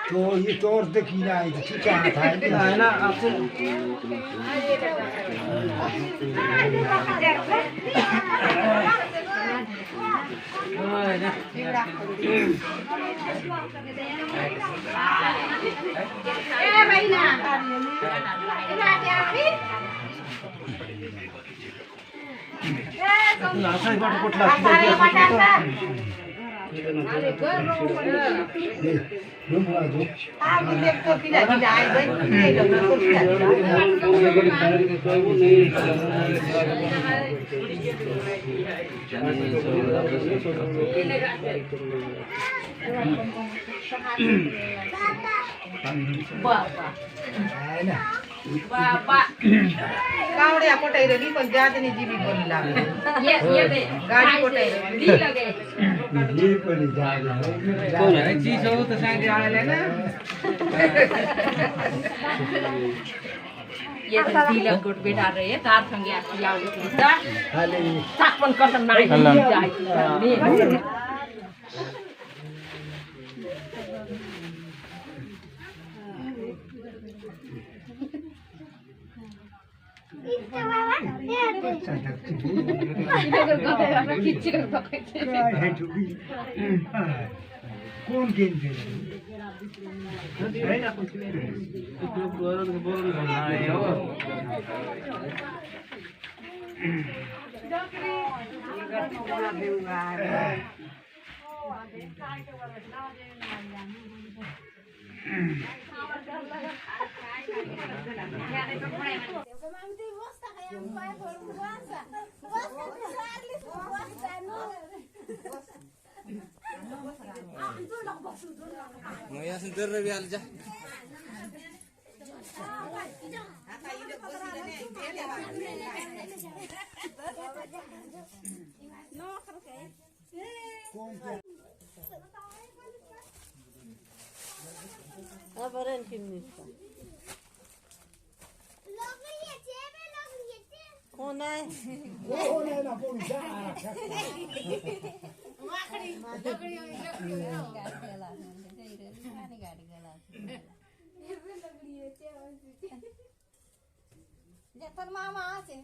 तो ये तोड़ दे की ना है तो क्या था है ना आपसे कावड़े कोटाई रही पण ज्यादा नहीं जीवी बोलला ये दे गाड़ी कोटाई दी लगे ये पण ज्यादा कौन है चीज हो तो सांगे आले ना ये तो दी लग गुट बेटा रहे है तार संगे आखियाव होता हाले सापन कसम नाही जाय कौन game Moya sendiri lebih aja. Apa ren femli? कौन है कौन है ना कौन जा माखड़ी माखड़ी जतन मामा आछे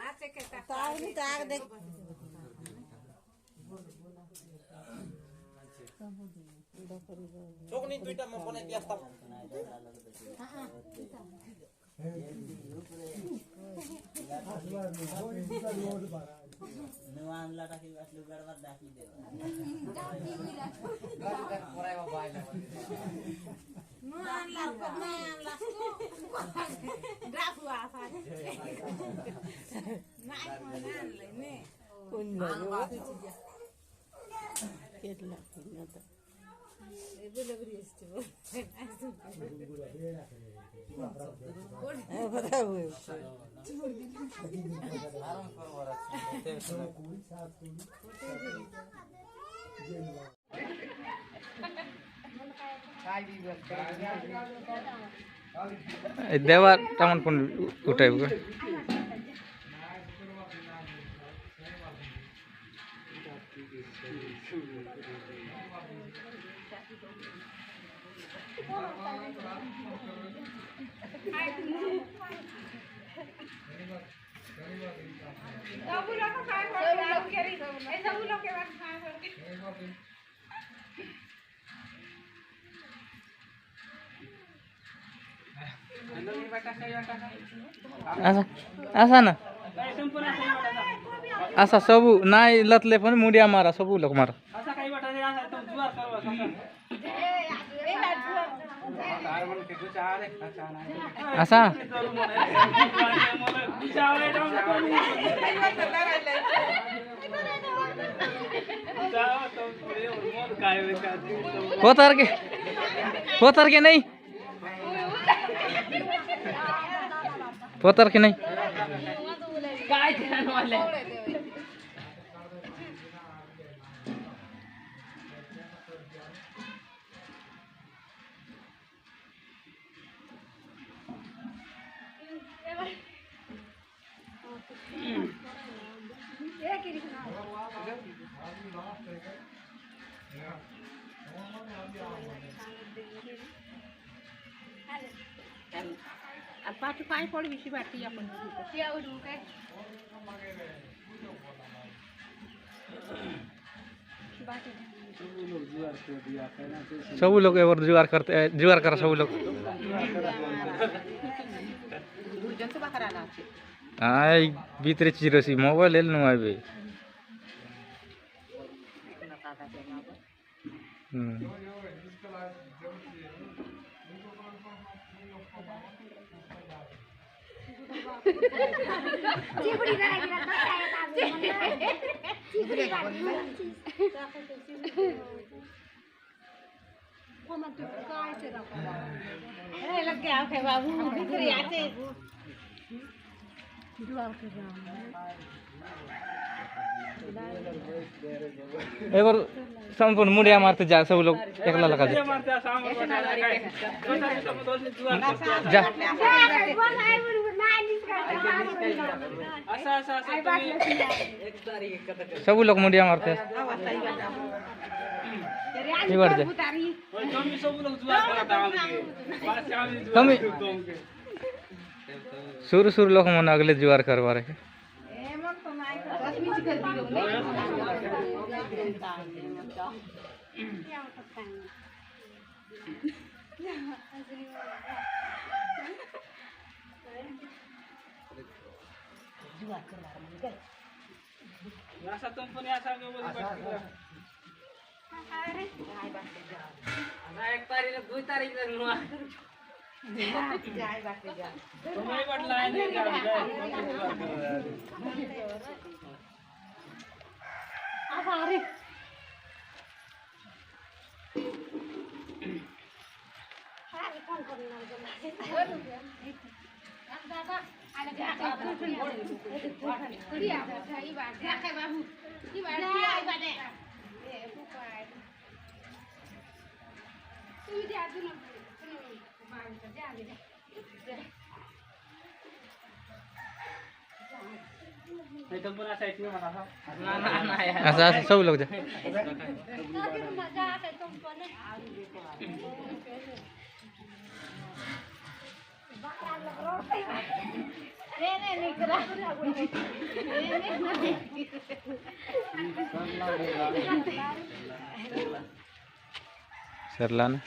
आछे के तार भी तार देख Cokni Twitter mau konek dia stop. Nuan lata ki aslu garbat daki de. nuan la grafu apa naik nuan le ne कौन है केतला नता ये लग रही है इसको है पता हुए Aram korwara. देवा टमन पण उठाइब गो आसा ना आसा सबु नाई लतले पनि मुडिया मारा सबु लोक मारा आसा पोतर के नहीं पोतर के नहीं पाठी पाय पडली बाटी आपण सब लोग एक बार जुगाड़ करते हैं, जुगाड़ करा सब लोग। हाँ भीतर चीज रसी मोबाइल ले नु आबे। लग गया है बाबू भीतर आते एक बार संपूर्ण मुड़िया मारते जा सब लोग एकला लगा दे जा सब लोग मुड़िया मारते ये बार दे हम शुरू शुरू लोग मन अगले जुआर करवा रहे एक तारीख 2 तारीख ऐसा सब लोग जा सरला ना